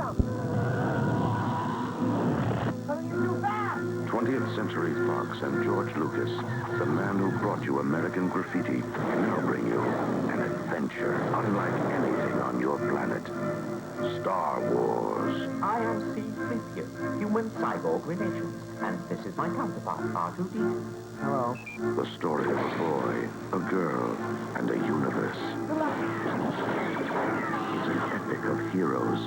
jump. Coming in too fast. 20th Century Fox and George Lucas, the man who brought you American graffiti, now bring you an adventure unlike anything on your planet. Star Wars. I am C-3PO, human cyborg relations, and this is my counterpart, R2-D2. Hello. The story of a boy, a girl, and a universe. It's an epic of heroes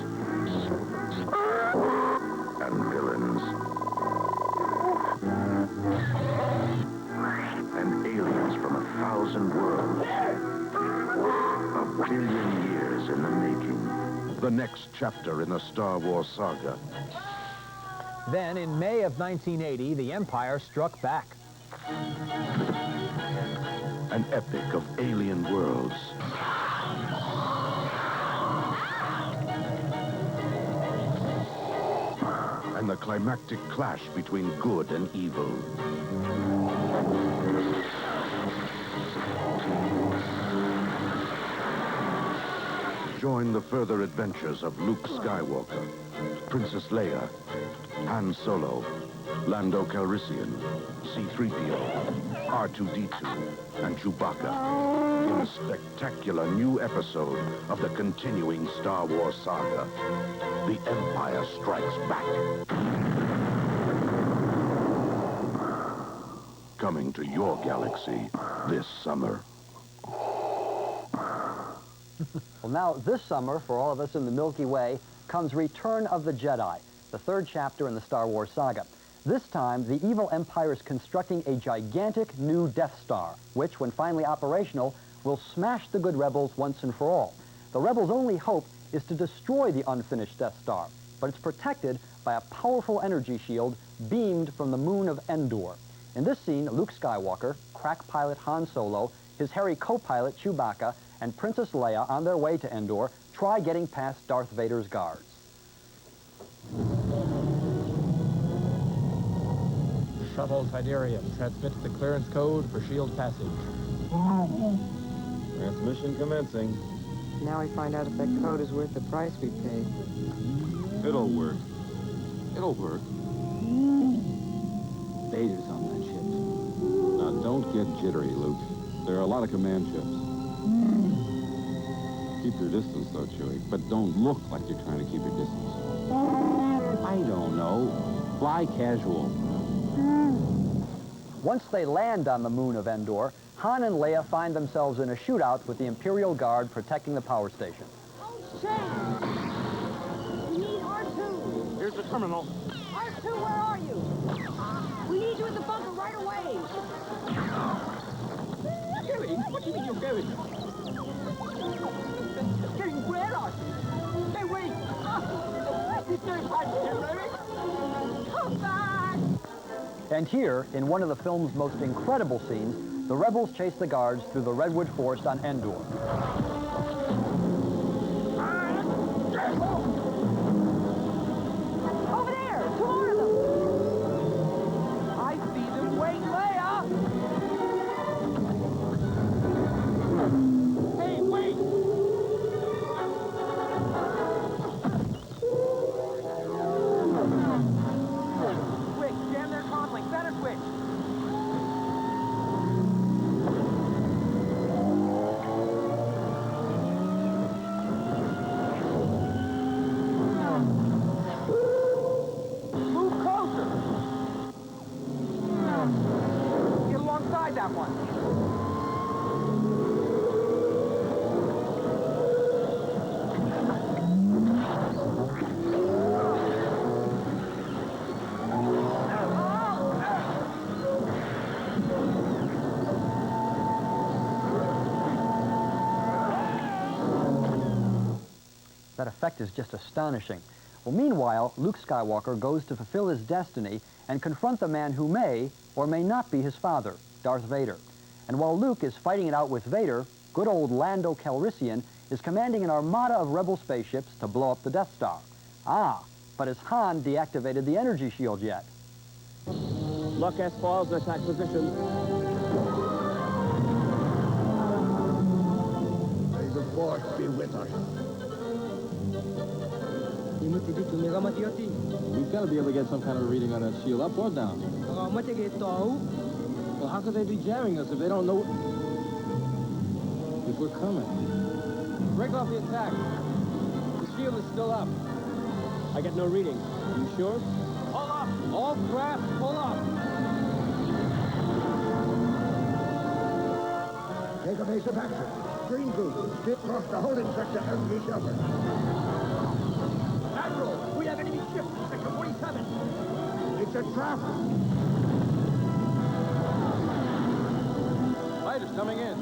and villains and aliens from 1,000 worlds. A billion years in the making. The next chapter in the Star Wars saga. Then, in May of 1980, the Empire struck back. An epic of alien worlds. And the climactic clash between good and evil. Join the further adventures of Luke Skywalker, Princess Leia, Han Solo, Lando Calrissian, C-3PO, R2-D2, and Chewbacca in a spectacular new episode of the continuing Star Wars saga, The Empire Strikes Back. Coming to your galaxy this summer. Well, now, this summer, for all of us in the Milky Way, comes Return of the Jedi, the third chapter in the Star Wars saga. This time, the evil Empire is constructing a gigantic new Death Star, which, when finally operational, will smash the good rebels once and for all. The rebels' only hope is to destroy the unfinished Death Star, but it's protected by a powerful energy shield beamed from the moon of Endor. In this scene, Luke Skywalker, crack pilot Han Solo, his hairy co-pilot Chewbacca, and Princess Leia on their way to Endor try getting past Darth Vader's guards. Shuttle Tidarium transmits the clearance code for shield passage. Transmission commencing. Now we find out if that code is worth the price we paid. It'll work. It'll work. Vader's on that ship. Now, don't get jittery, Luke. There are a lot of command ships. Keep your distance, though, Chewie, but don't look like you're trying to keep your distance. I don't know. Fly casual. Once they land on the moon of Endor, Han and Leia find themselves in a shootout with the Imperial Guard protecting the power station. Oh, shit! We need R2. Here's the terminal. R2, where are you? We need you in the bunker right away. Going? What do you mean you're going? Getting where are you? Hey, wait! He's doing right here, Larry. Come back! And here, in one of the film's most incredible scenes, the rebels chase the guards through the Redwood Forest on Endor. Over there! Two more of them! I see them! Wait, Leia! Hey, wait! Quick, jam their comlink. Center switch. Move closer. Get alongside that one. That effect is just astonishing. Well, meanwhile, Luke Skywalker goes to fulfill his destiny and confront the man who may or may not be his father, Darth Vader. And while Luke is fighting it out with Vader, good old Lando Calrissian is commanding an armada of rebel spaceships to blow up the Death Star. Ah, but has Han deactivated the energy shield yet? Look, S-Files, attack position. May the Force be with us. We've got to be able to get some kind of reading on that shield, up or down. Well, how could they be jamming us if they don't know if we're coming? Break off the attack. The shield is still up. I get no reading. You sure? Pull up! All craft, pull up! Take a base of action. Green group, skip across the holding sector and be sheltered. Admiral, we have enemy ship, sector 47. It's a trap. Fighters coming in.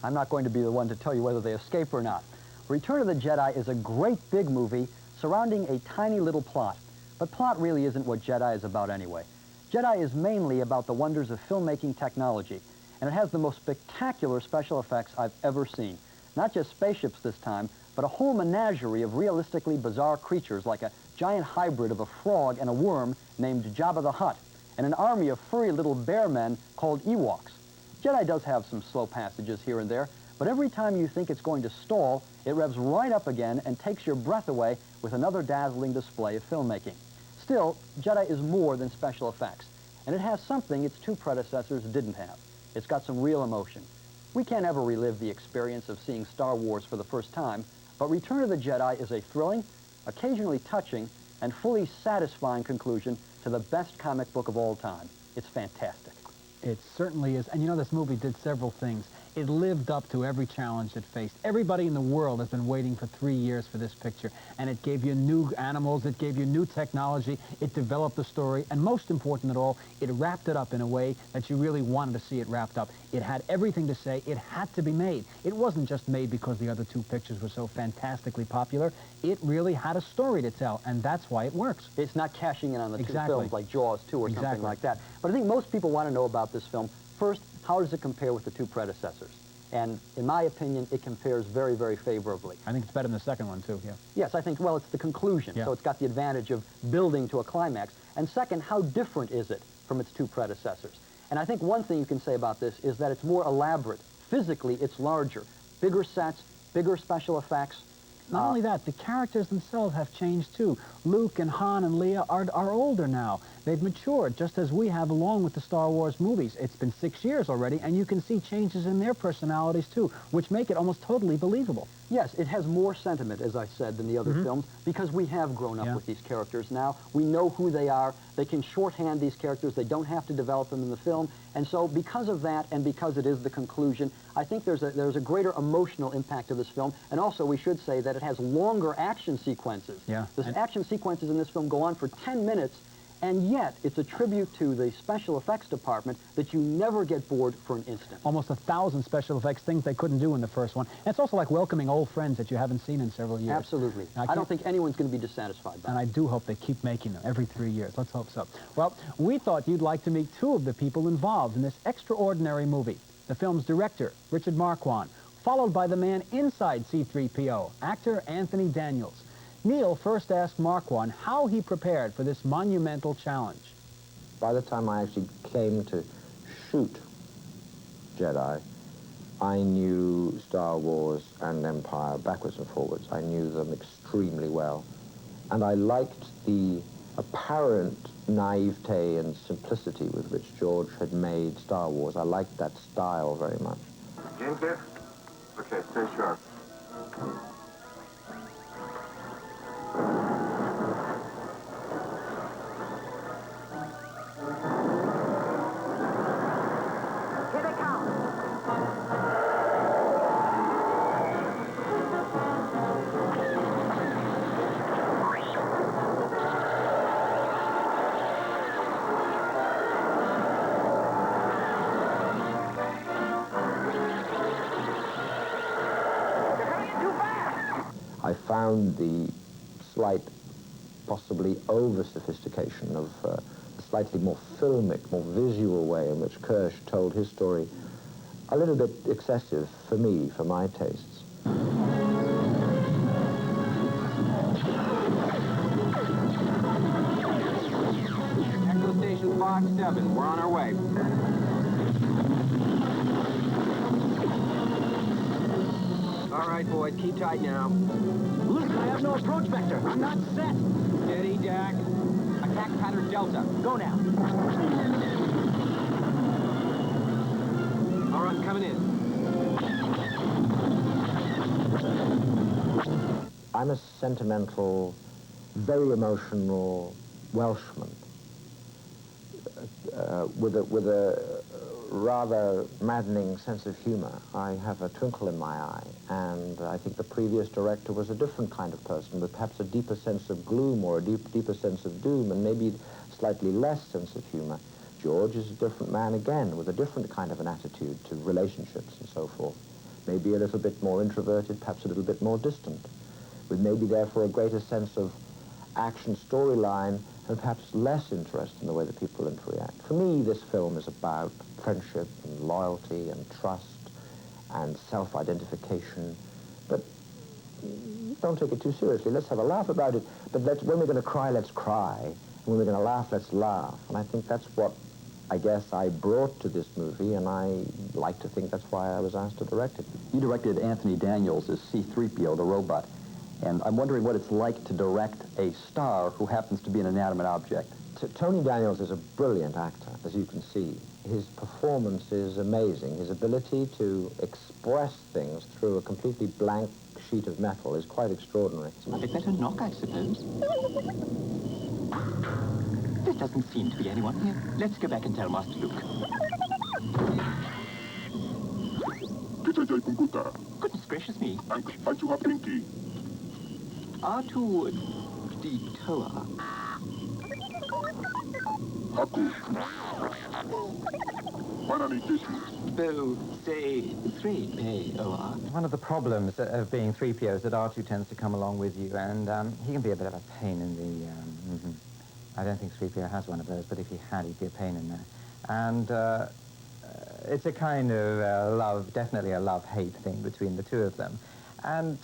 I'm not going to be the one to tell you whether they escape or not. Return of the Jedi is a great big movie surrounding a tiny little plot. But plot really isn't what Jedi is about anyway. Jedi is mainly about the wonders of filmmaking technology, and it has the most spectacular special effects I've ever seen. Not just spaceships this time, but a whole menagerie of realistically bizarre creatures like a giant hybrid of a frog and a worm named Jabba the Hutt, and an army of furry little bear men called Ewoks. Jedi does have some slow passages here and there, but every time you think it's going to stall, it revs right up again and takes your breath away with another dazzling display of filmmaking. Still, Jedi is more than special effects, and it has something its two predecessors didn't have. It's got some real emotion. We can't ever relive the experience of seeing Star Wars for the first time, but Return of the Jedi is a thrilling, occasionally touching, and fully satisfying conclusion to the best comic book of all time. It's fantastic. It certainly is. And you know, this movie did several things. It lived up to every challenge it faced. Everybody in the world has been waiting for 3 years for this picture. And it gave you new animals, it gave you new technology, it developed the story, and most important of all, it wrapped it up in a way that you really wanted to see it wrapped up. It had everything to say. It had to be made. It wasn't just made because the other two pictures were so fantastically popular. It really had a story to tell, and that's why it works. It's not cashing in on the two Exactly. films like Jaws 2 or something Exactly. like that. But I think most people want to know about this film. First, how does it compare with the two predecessors? And in my opinion, it compares very, very favorably. I think it's better than the second one, too, yeah. Yes, I think, well, it's the conclusion, Yeah. so it's got the advantage of building to a climax. And second, how different is it from its two predecessors? And I think one thing you can say about this is that it's more elaborate. Physically, it's larger. Bigger sets, bigger special effects. Not only that, the characters themselves have changed, too. Luke and Han and Leia are older now. They've matured, just as we have along with the Star Wars movies. It's been 6 years already, and you can see changes in their personalities, too, which make it almost totally believable. Yes, it has more sentiment, as I said, than the other films, because we have grown up with these characters now. We know who they are. They can shorthand these characters. They don't have to develop them in the film. And so because of that, and because it is the conclusion, I think there's a greater emotional impact to this film. And also, we should say that it has longer action sequences. Yeah. The action sequences in this film go on for 10 minutes, and yet it's a tribute to the special effects department that you never get bored for an instant. Almost 1,000 special effects, things they couldn't do in the first one. And it's also like welcoming old friends that you haven't seen in several years. Absolutely. I don't think anyone's going to be dissatisfied by it. And I do hope they keep making them every 3 years. Let's hope so. Well, we thought you'd like to meet two of the people involved in this extraordinary movie. The film's director, Richard Marquand, followed by the man inside C-3PO, actor Anthony Daniels. Neil first asked Marquand how he prepared for this monumental challenge. By the time I actually came to shoot Jedi, I knew Star Wars and Empire backwards and forwards. I knew them extremely well. And I liked the apparent naivete and simplicity with which George had made Star Wars. I liked that style very much. Game clear? Okay, stay sharp. I found the slight, possibly over-sophistication of a slightly more filmic, more visual way in which Kirsch told his story a little bit excessive for me, for my tastes. Echo Station Fox 7, we're on our way. All right, boys, keep tight now. Listen, I have no approach vector. I'm not set. Steady, Jack. Attack pattern Delta. Go now. All right, coming in. I'm a sentimental, very emotional Welshman with a rather maddening sense of humor. I have a twinkle in my eye, and I think the previous director was a different kind of person with perhaps a deeper sense of gloom or a deeper sense of doom, and maybe slightly less sense of humor. George is a different man again, with a different kind of an attitude to relationships and so forth. Maybe a little bit more introverted, perhaps a little bit more distant, with maybe therefore a greater sense of action storyline and perhaps less interest in the way that people interact. For me, this film is about friendship and loyalty and trust and self-identification, but don't take it too seriously. Let's have a laugh about it, but when we're going to cry, let's cry, and when we're going to laugh, let's laugh. And I think that's what I guess I brought to this movie, and I like to think that's why I was asked to direct it. You directed Anthony Daniels as C-3PO, the robot, and I'm wondering what it's like to direct a star who happens to be an inanimate object. Tony Daniels is a brilliant actor, as you can see. His performance is amazing. His ability to express things through a completely blank sheet of metal is quite extraordinary. I'd better knock, I suppose. There doesn't seem to be anyone here. Let's go back and tell Master Luke. Goodness gracious me. R2 Detour. Bo, say, 3PO. One of the problems of being 3PO is that R2 tends to come along with you, and he can be a bit of a pain in the... I don't think 3PO has one of those, but if he had, he'd be a pain in there. And it's a kind of love, definitely a love-hate thing between the two of them. And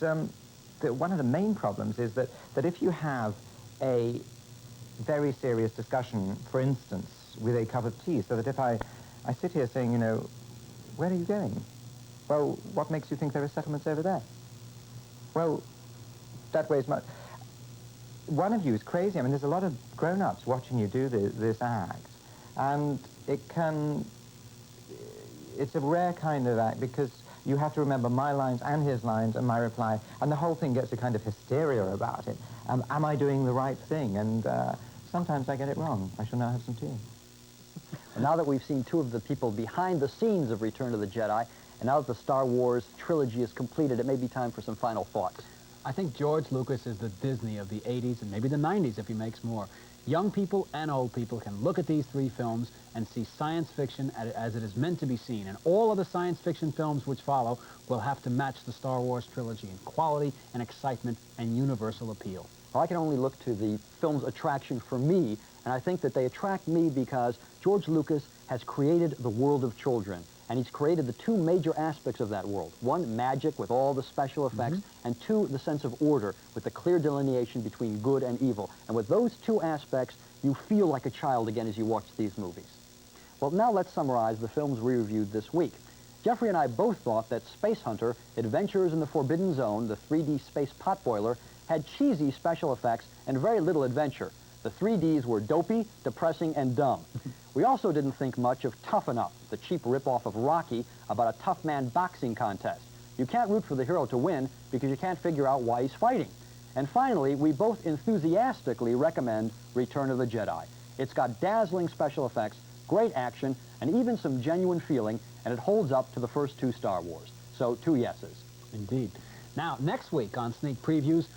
one of the main problems is that if you have a very serious discussion, for instance, with a cup of tea, so that if I sit here saying, you know, where are you going? Well, what makes you think there are settlements over there? Well, that weighs much. One of you is crazy. I mean, there's a lot of grown-ups watching you do this act, and it's a rare kind of act because you have to remember my lines and his lines and my reply, and the whole thing gets a kind of hysteria about it. Am I doing the right thing? And sometimes I get it wrong. I shall now have some tea. And now that we've seen two of the people behind the scenes of Return of the Jedi, and now that the Star Wars trilogy is completed, it may be time for some final thoughts. I think George Lucas is the Disney of the 80s and maybe the 90s if he makes more. Young people and old people can look at these three films and see science fiction as it is meant to be seen. And all of the science fiction films which follow will have to match the Star Wars trilogy in quality and excitement and universal appeal. Well, I can only look to the film's attraction for me, and I think that they attract me because George Lucas has created the world of children, and he's created the two major aspects of that world. One, magic with all the special effects, and two, the sense of order with the clear delineation between good and evil. And with those two aspects, you feel like a child again as you watch these movies. Well, now let's summarize the films we reviewed this week. Jeffrey and I both thought that Space Hunter, Adventures in the Forbidden Zone, the 3D space potboiler, had cheesy special effects and very little adventure. The 3Ds were dopey, depressing, and dumb. We also didn't think much of Toughen Up, the cheap ripoff of Rocky about a tough man boxing contest. You can't root for the hero to win because you can't figure out why he's fighting. And finally, we both enthusiastically recommend Return of the Jedi. It's got dazzling special effects, great action, and even some genuine feeling, and it holds up to the first two Star Wars. So 2 yeses. Indeed. Now, next week on Sneak Previews...